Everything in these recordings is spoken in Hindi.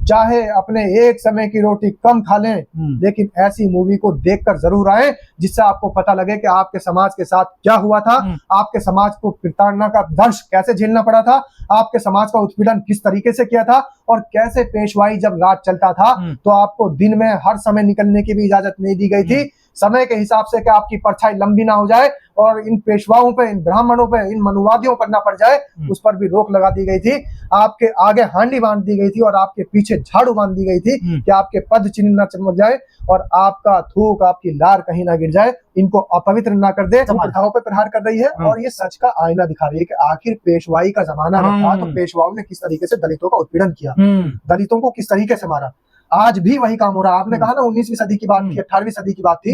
चाहे अपने एक समय की रोटी कम खा लें, लेकिन ऐसी मूवी को देखकर जरूर आए जिससे आपको पता लगे कि आपके समाज के साथ क्या हुआ था, आपके समाज को प्रताड़ना का दर्श कैसे झेलना पड़ा था, आपके समाज का उत्पीड़न किस तरीके से किया था, और कैसे पेशवाई जब राज चलता था तो आपको दिन में हर समय निकलने की भी इजाजत नहीं दी गई थी, समय के हिसाब से कि आपकी परछाई लंबी ना हो जाए और इन पेशवाओं पे, इन ब्राह्मणों पे, इन मनुवादियों पर ना पड़ जाए, उस पर भी रोक लगा दी गई थी। आपके आगे हांडी बांध दी गई थी और आपके पीछे झाड़ू बांध दी गई थी कि आपके पद चिन्ह न चमक जाए और आपका थूक, आपकी लार कहीं ना गिर जाए, इनको अपवित्र ना कर दे। प्रथाओं पे प्रहार कर रही है और ये सच का आईना दिखा रही है कि आखिर पेशवाई का जमाना था तो पेशवाओं ने किस तरीके से दलितों का उत्पीड़न किया, दलितों को किस तरीके से मारा। आज भी वही काम हो रहा है। आपने कहा ना 19वीं सदी की बात थी, 18वीं सदी की बात थी,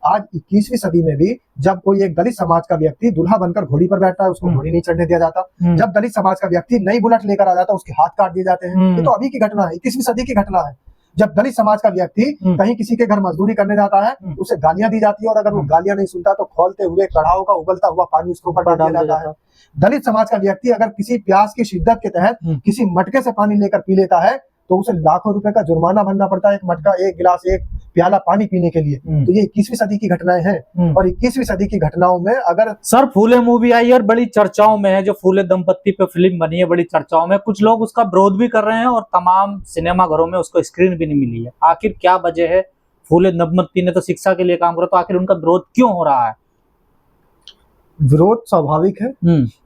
आज 21वीं सदी में भी जब कोई एक दलित समाज का व्यक्ति दूल्हा बनकर घोड़ी पर बैठता है, उसको घोड़ी नहीं चढ़ने दिया जाता। जब दलित समाज का व्यक्ति नई बुलेट लेकर आ जाता है, उसके हाथ काट दिए जाते हैं। ये तो अभी की घटना है, 21वीं सदी की घटना है। जब दलित समाज का व्यक्ति कहीं किसी के घर मजदूरी करने जाता है, उसे गालियां दी जाती है और अगर वो गालियां नहीं सुनता तो खौलते हुए कड़ाहों का उबलता हुआ पानी उसके ऊपर डाल दिया जाता है। दलित समाज का व्यक्ति अगर किसी प्यास की शिद्दत के तहत किसी मटके से पानी लेकर पी लेता है तो उसे लाखों रुपए का जुर्माना भरना पड़ता है, एक मटका, एक गिलास, एक प्याला पानी पीने के लिए। तो ये 21वीं सदी की घटनाएं हैं और 21वीं सदी की घटनाओं में अगर सर फूले मूवी आई और बड़ी चर्चाओं में है, जो फूले दंपत्ति पे फिल्म बनी है, बड़ी चर्चाओं में, कुछ लोग उसका विरोध भी कर रहे हैं और तमाम सिनेमा घरों में उसको स्क्रीन भी नहीं मिली है। आखिर क्या वजह है? फूले दंपत्ति ने तो शिक्षा के लिए काम करा, तो आखिर उनका विरोध क्यों हो रहा है? विरोध स्वाभाविक है।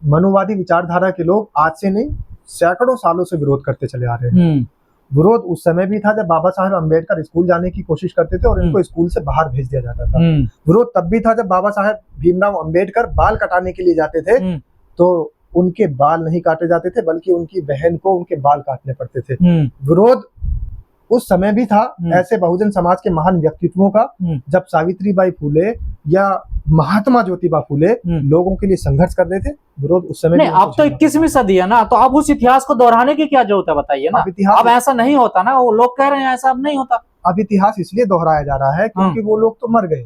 मनुवादी विचारधारा के लोग आज से नहीं, सैकड़ों सालों से विरोध करते चले आ रहे हैं। विरोध उस समय भी था जब बाबा साहेब अम्बेडकर स्कूल जाने की कोशिश करते थे और इनको स्कूल से बाहर भेज दिया जाता था। विरोध तब भी था जब बाबा साहेब भीमराव अम्बेडकर बाल कटाने के लिए जाते थे तो उनके बाल नहीं काटे जाते थे, बल्कि उनकी बहन को उनके बाल काटने पड़ते थे। विरोध उस समय भी था ऐसे बहुजन समाज के महान व्यक्तित्वों का जब सावित्रीबाई फूले या महात्मा ज्योतिबा फूले लोगों के लिए संघर्ष कर रहे थे। विरोध उस समय नहीं, अब तो 21वीं सदी है ना, तो अब उस इतिहास को दोहराने की क्या जरूरत है, बताइए ना। अब ऐसा नहीं होता ना, वो लोग कह रहे हैं ऐसा अब नहीं होता। अब इतिहास इसलिए दोहराया जा रहा है क्योंकि वो लोग तो मर गए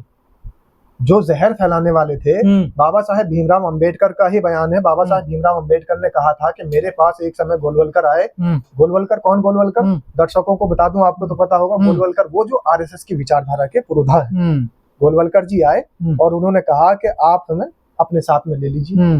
जो जहर फैलाने वाले थे। बाबा साहेब भीमराव अंबेडकर का ही बयान है। बाबा साहेब भीमराव अंबेडकर ने कहा था कि मेरे पास एक समय गोलवलकर आए। गोलवलकर कौन? गोलवलकर दर्शकों को बता दूं, आपको तो पता होगा, गोलवलकर वो जो आरएसएस की विचारधारा के पुरोधा है। गोलवलकर जी आए और उन्होंने कहा कि आप हमें अपने साथ में ले लीजिए।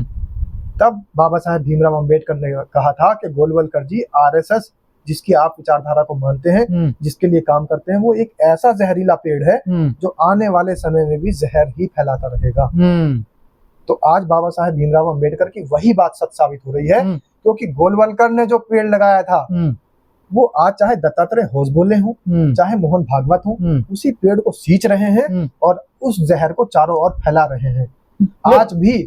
तब बाबा साहेब भीमराव अंबेडकर ने कहा था कि गोलवलकर जी, आरएसएस जिसकी आप विचारधारा को मानते हैं, जिसके लिए काम करते हैं, वो एक ऐसा जहरीला पेड़ है जो आने वाले समय में भी जहर ही फैलाता रहेगा। तो आज बाबा साहेब भीमराव अंबेडकर की वही बात सच साबित हो रही है, क्योंकि गोलवलकर ने जो पेड़ लगाया था वो आज चाहे दत्तात्रेय होसबोले हों, चाहे मोहन भागवत हों, उसी पेड़ को सींच रहे हैं और उस जहर को चारों ओर फैला रहे हैं। आज भी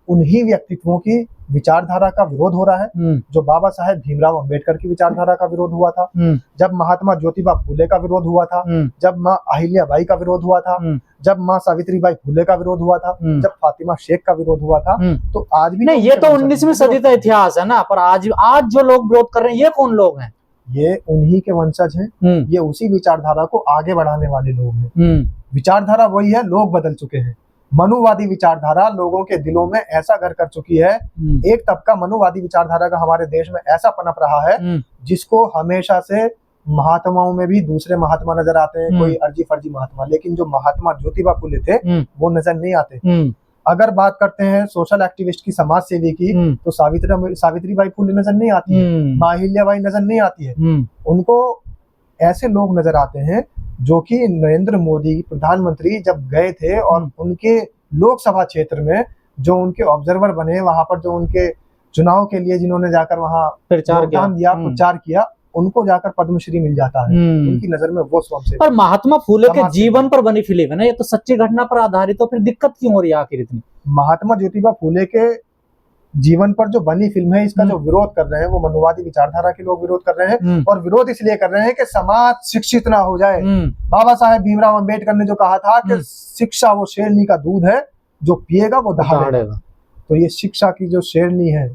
उन्हीं व्यक्तित्वों की विचारधारा का विरोध हो रहा है जो बाबा साहेब भीमराव अंबेडकर की विचारधारा का विरोध हुआ था, जब महात्मा ज्योतिबा फूले का विरोध हुआ था, जब माँ अहिल्याबाई का विरोध हुआ था, जब माँ सावित्रीबाई फूले का विरोध हुआ था, जब फातिमा शेख का विरोध हुआ था। तो आज भी नहीं, ये तो 19वीं सदी का इतिहास है ना, पर आज जो लोग विरोध कर रहे हैं ये कौन लोग हैं? ये उन्हीं के वंशज हैं। ये उसी विचारधारा को आगे बढ़ाने वाले लोग हैं। विचारधारा वही है, लोग बदल चुके हैं। मनुवादी विचारधारा लोगों के दिलों में ऐसा घर कर चुकी है। एक तबका मनुवादी विचारधारा का हमारे देश में ऐसा पनप रहा है जिसको हमेशा से महात्माओं में भी दूसरे महात्मा नजर आते हैं, कोई अर्जी फर्जी महात्मा, लेकिन जो महात्मा ज्योतिबा फूले थे वो नजर नहीं आते। अगर बात करते हैं सोशल एक्टिविस्ट की, समाज सेवी की, तो सावित्रीबाई फूले नजर नहीं आती है, माँ अहिल्याबाई नजर नहीं आती है। उनको ऐसे लोग नजर आते हैं जो कि नरेंद्र मोदी प्रधानमंत्री जब गए थे और उनके लोकसभा क्षेत्र में जो उनके ऑब्जर्वर बने, वहां पर जो उनके चुनाव के लिए जिन्होंने जाकर वहां प्रचार किया, उनको जाकर पद्मश्री मिल जाता है। उनकी नजर में वो स्वयं। पर महात्मा फूले के जीवन पर बनी फिल्म है ना, ये तो सच्ची घटना पर आधारित, तो फिर दिक्कत क्यों हो रही है आखिर इतनी? महात्मा ज्योतिबा फूले के जीवन पर जो बनी फिल्म है, इसका जो विरोध कर रहे हैं वो मनुवादी विचारधारा के लोग विरोध कर रहे हैं। और विरोध इसलिए कर रहे हैं कि समाज शिक्षित ना हो जाए। बाबा साहेब भीमराव अंबेडकर ने जो कहा था कि शिक्षा वो शेरनी का दूध है, जो पिएगा वो दहाड़ेगा। तो ये शिक्षा की जो शेरनी है,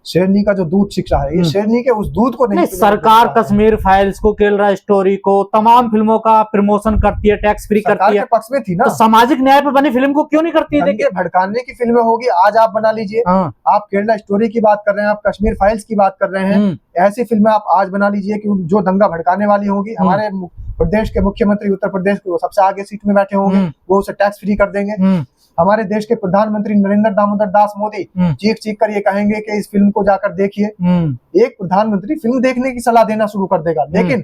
शेरनी का जो दूध शिक्षा है, ये शेरनी के उस दूध को नहीं सरकार कश्मीर फाइल्स को, केरला स्टोरी को, तमाम फिल्मों का प्रमोशन करती है, टैक्स फ्री करती है, पक्ष में थी ना। तो सामाजिक न्याय पर बनी फिल्म को क्यों नहीं करती है? देखिए भड़काने की फिल्में होगी, आज आप बना लीजिए। आप केरला स्टोरी की बात कर रहे हैं, आप कश्मीर फाइल्स की बात कर रहे हैं, ऐसी फिल्में आप आज बना लीजिए कि जो दंगा भड़काने वाली होगी। हमारे प्रदेश के मुख्यमंत्री उत्तर प्रदेश के सबसे आगे सीट में बैठे होंगे, वो उसे टैक्स फ्री कर देंगे। हमारे देश के प्रधानमंत्री नरेंद्र दामोदर दास मोदी चीख कर ये कहेंगे कि इस फिल्म को जाकर देखिए। एक प्रधानमंत्री फिल्म देखने की सलाह देना शुरू कर देगा। लेकिन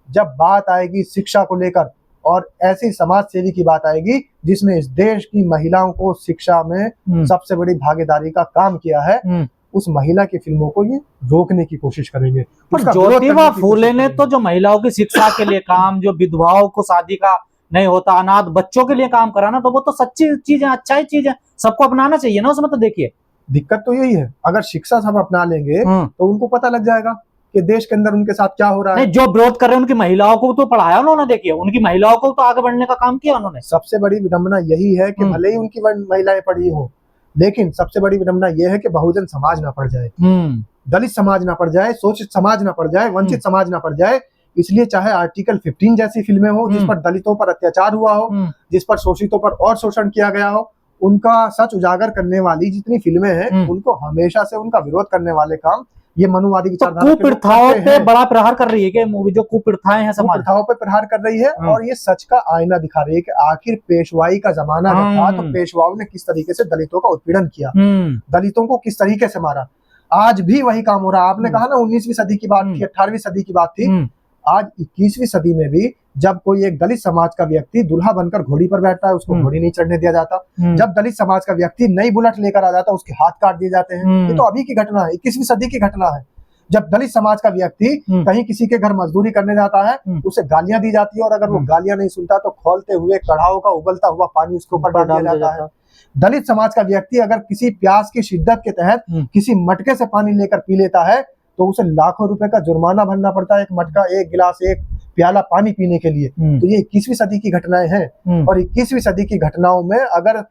जब बात आएगी शिक्षा को लेकर और ऐसी समाज सेवी की बात आएगी जिसने इस देश की महिलाओं को शिक्षा में सबसे बड़ी भागीदारी का काम किया है, उस महिला की फिल्मों को ये रोकने की कोशिश करेंगे। पर ज्योतिबा फूले ने तो जो महिलाओं की शिक्षा के लिए काम, जो विधवाओं को शादी का नहीं होता, अनाथ बच्चों के लिए काम करा ना, तो वो तो सच्ची चीज है, अच्छा ही चीज है, सबको अपनाना चाहिए ना उसमें। तो देखिए दिक्कत तो यही है, अगर शिक्षा सब अपना लेंगे तो उनको पता लग जाएगा कि देश के अंदर उनके साथ क्या हो रहा है। नहीं, जो विरोध कर रहे हैं उनकी महिलाओं को तो पढ़ाया उन्होंने, देखिए उनकी महिलाओं को तो आगे बढ़ने का काम किया उन्होंने। सबसे बड़ी विडंबना यही है कि भले ही उनकी महिलाएं पढ़ी हो, लेकिन सबसे बड़ी विडंबना यह है कि बहुजन समाज ना पड़ जाए, दलित समाज ना पड़ जाए, शोषित समाज ना पड़ जाए, वंचित समाज ना पड़ जाए। इसलिए चाहे आर्टिकल 15 जैसी फिल्में हो जिस पर दलितों पर अत्याचार हुआ हो, जिस पर शोषितों पर और शोषण किया गया हो, उनका सच उजागर करने वाली जितनी फिल्में हैं, उनको हमेशा से उनका विरोध करने वाले काम ये मनुवादी विचारधारा तो कुप्रथाओं पे बड़ा प्रहार कर रही है कि मूवी, जो कुप्रथाएं हैं समाज, कुप्रथाओं पे प्रहार कर रही है। और ये सच का आईना दिखा रही है कि आखिर पेशवाई का जमाना जब था तो पेशवाओं ने किस तरीके से दलितों का उत्पीड़न किया, दलितों को किस तरीके से मारा। आज भी वही काम हो रहा है। आपने कहा ना 19वीं सदी की बात थी, 18वीं सदी की बात थी, आज 21वीं सदी में भी जब कोई एक दलित समाज का व्यक्ति दूल्हा बनकर घोड़ी पर बैठता है, उसको घोड़ी नहीं चढ़ने दिया जाता। जब दलित समाज का व्यक्ति नई बुलेट लेकर आ जाता है, उसके हाथ काट दिए जाते हैं। ये तो अभी की घटना है, 21वीं सदी की घटना है। जब दलित समाज का व्यक्ति कहीं किसी के घर मजदूरी करने जाता है, उसे गालियां दी जाती है, और अगर वो गालियां नहीं सुनता तो खौलते हुए कढ़ाओं का उबलता हुआ पानी उसके ऊपर डाल दिया जाता है। दलित समाज का व्यक्ति अगर किसी प्यास की शिद्दत के तहत किसी मटके से पानी लेकर पी लेता है तो उसे लाखों रुपए का जुर्माना भरना पड़ता है, एक मटका, एक गिलास, एक प्याला पानी पीने के लिए। तो ये 21वीं सदी की घटनाएं हैं। और 21वीं सदी की घटनाओं में अगर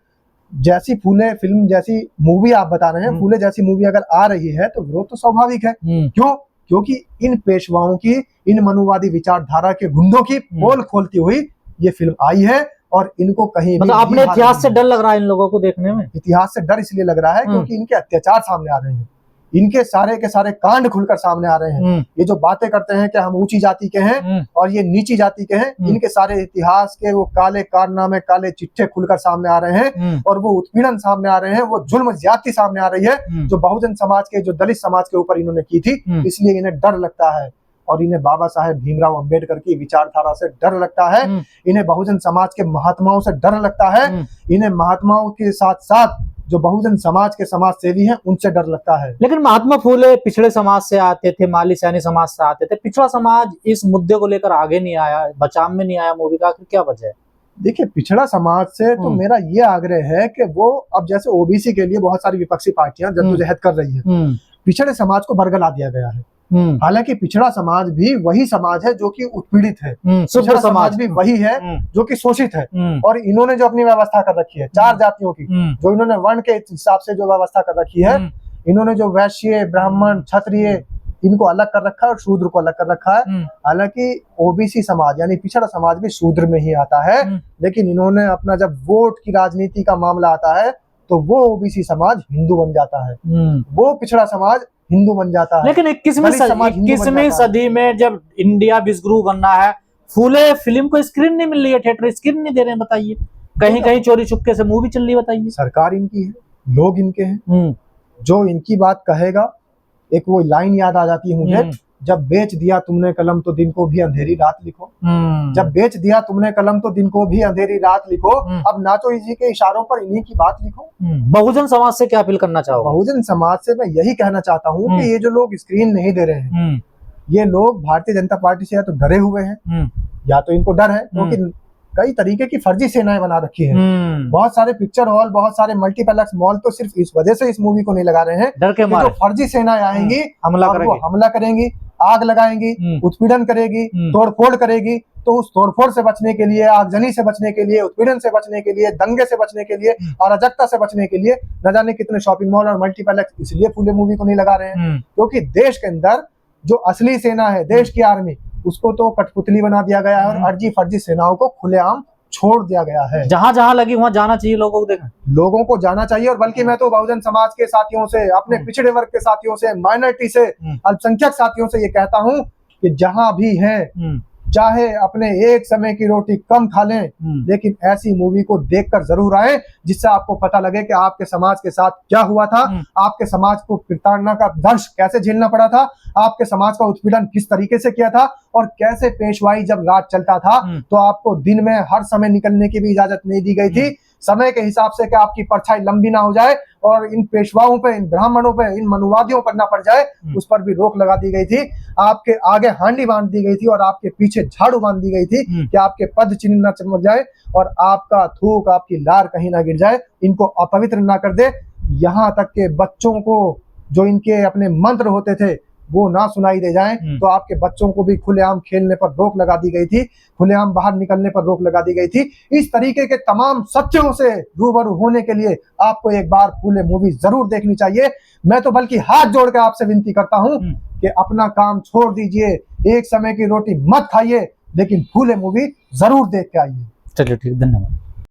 जैसी फूले फिल्म जैसी मूवी आप बता रहे हैं, फूले जैसी मूवी अगर आ रही है तो विरोध तो स्वाभाविक है। क्यों? क्योंकि इन पेशवाओं की, इन मनुवादी विचारधारा के गुंडों की पोल खोलती हुई ये फिल्म आई है। और इनको कहीं मतलब अपने इतिहास से डर लग रहा है इन लोगों को देखने में। इतिहास से डर इसलिए लग रहा है क्योंकि इनके अत्याचार सामने आ रहे हैं, इनके सारे के सारे कांड खुलकर सामने आ रहे हैं। ये जो बातें करते हैं कि हम ऊंची जाति के हैं और ये नीची जाति के हैं, इनके सारे इतिहास के वो काले कारनामे, काले चिट्ठे खुलकर सामने आ रहे हैं। और वो उत्पीड़न सामने आ रहे हैं, वो जुल्म ज्यादती सामने आ रही है जो बहुजन समाज के, जो दलित समाज के ऊपर इन्होंने की थी। इसलिए इन्हें डर लगता है और इन्हें बाबा साहेब भीमराव अंबेडकर की विचारधारा से डर लगता है, इन्हें बहुजन समाज के महात्माओं से डर लगता है, इन्हें महात्माओं के साथ साथ जो बहुजन समाज के समाज सेवी हैं उनसे डर लगता है। लेकिन महात्मा फूले पिछड़े समाज से आते थे, माली सैनी समाज से आते थे, पिछड़ा समाज इस मुद्दे को लेकर आगे नहीं आया, बचाव में नहीं आया मूवी का, आखिर क्या वजह है? देखिए, पिछड़ा समाज से तो मेरा ये आग्रह है कि वो अब जैसे ओबीसी के लिए बहुत सारी विपक्षी पार्टियां जद्दोजहद कर रही है, पिछड़े समाज को बरगला दिया गया है। हालांकि पिछड़ा समाज भी वही समाज है जो कि उत्पीड़ित है, पिछड़ा समाज भी वही है जो कि शोषित है। और इन्होंने जो अपनी व्यवस्था कर रखी है 4 जातियों की, जो इन्होंने वर्ण के हिसाब से जो व्यवस्था कर रखी है, इन्होंने जो वैश्य, ब्राह्मण, क्षत्रिय इनको अलग कर रखा है और शूद्र को अलग कर रखा है। हालांकि ओबीसी समाज यानी पिछड़ा समाज भी शूद्र में ही आता है, लेकिन इन्होंने अपना जब वोट की राजनीति का मामला आता है तो वो ओबीसी समाज हिंदू बन जाता है, वो पिछड़ा समाज हिंदू बन जाता है। लेकिन 21वीं सदी में जब इंडिया विश्वगुरु बनना है, फूले फिल्म को स्क्रीन नहीं मिल रही है, थिएटर स्क्रीन नहीं दे रहे हैं, बताइए। कहीं कहीं चोरी चुपके से मूवी चल रही है, बताइए। सरकार इनकी है, लोग इनके हैं, जो इनकी बात कहेगा। एक वो लाइन याद आ जाती है मुझे, जब बेच दिया तुमने कलम तो दिन को भी अंधेरी रात लिखो। जब बेच दिया तुमने कलम तो दिन को भी अंधेरी रात लिखो। अब नाचो इसी के इशारों पर इन्हीं की बात लिखो। बहुजन समाज से क्या अपील करना चाहो? बहुजन समाज से मैं यही कहना चाहता हूँ कि ये जो लोग स्क्रीन नहीं दे रहे हैं, ये लोग भारतीय जनता पार्टी से या तो डरे हुए हैं, या तो इनको डर है क्योंकि कई तरीके की फर्जी सेनाएं बना रखी हैं। बहुत सारे पिक्चर हॉल, बहुत सारे मल्टीप्लेक्स मॉल तो सिर्फ इस वजह से इस मूवी को नहीं लगा रहे हैं, डर के मारे जो फर्जी सेनाएं आएंगी, हमला करेंगी। आग लगाएंगी, उत्पीड़न करेगी, तोड़फोड़ करेगी, तो उस तोड़फोड़ से बचने के लिए, आगजनी से बचने के लिए, उत्पीड़न से बचने के लिए, दंगे से बचने के लिए, अराजकता से बचने के लिए न जाने कितने शॉपिंग मॉल और मल्टीप्लेक्स इसलिए फूले मूवी को नहीं लगा रहे हैं क्योंकि देश के अंदर जो असली सेना है, देश की आर्मी, उसको तो कठपुतली बना दिया गया है और अर्जी फर्जी सेनाओं को खुलेआम छोड़ दिया गया है। जहां जहां लगी वहां जाना चाहिए, लोगों को देखना, लोगों को जाना चाहिए। और बल्कि मैं तो बहुजन समाज के साथियों से, अपने पिछड़े वर्ग के साथियों से, माइनॉरिटी से, अल्पसंख्यक साथियों से ये कहता हूं कि जहां भी हैं, चाहे अपने एक समय की रोटी कम खा लें, लेकिन ऐसी मूवी को देखकर जरूर आए जिससे आपको पता लगे कि आपके समाज के साथ क्या हुआ था, आपके समाज को प्रताड़ना का दंश कैसे झेलना पड़ा था, आपके समाज का उत्पीड़न किस तरीके से किया था, और कैसे पेशवाई जब राज चलता था तो आपको दिन में हर समय निकलने की भी इजाजत नहीं दी गई थी, समय के हिसाब से कि आपकी परछाई लंबी ना हो जाए और इन पेशवाओं पे, इन ब्राह्मणों पे, इन मनुवादियों पर ना पड़ जाए, उस पर भी रोक लगा दी गई थी। आपके आगे हांडी बांध दी गई थी और आपके पीछे झाड़ू बांध दी गई थी कि आपके पद चिन्ह न चमक जाए और आपका थूक, आपकी लार कहीं ना गिर जाए, इनको अपवित्र ना कर दे। यहाँ तक के बच्चों को जो इनके अपने मंत्र होते थे वो ना सुनाई दे जाएं, तो आपके बच्चों को भी खुलेआम खेलने पर रोक लगा दी गई थी, खुलेआम बाहर निकलने पर रोक लगा दी गई थी। इस तरीके के तमाम सत्यों से रूबरू होने के लिए आपको एक बार फूले मूवी जरूर देखनी चाहिए। मैं तो बल्कि हाथ जोड़ के आपसे विनती करता हूं कि अपना काम छोड़ दीजिए, एक समय की रोटी मत खाइए, लेकिन फूले मूवी जरूर देख के आइए। चलिए ठीक, धन्यवाद।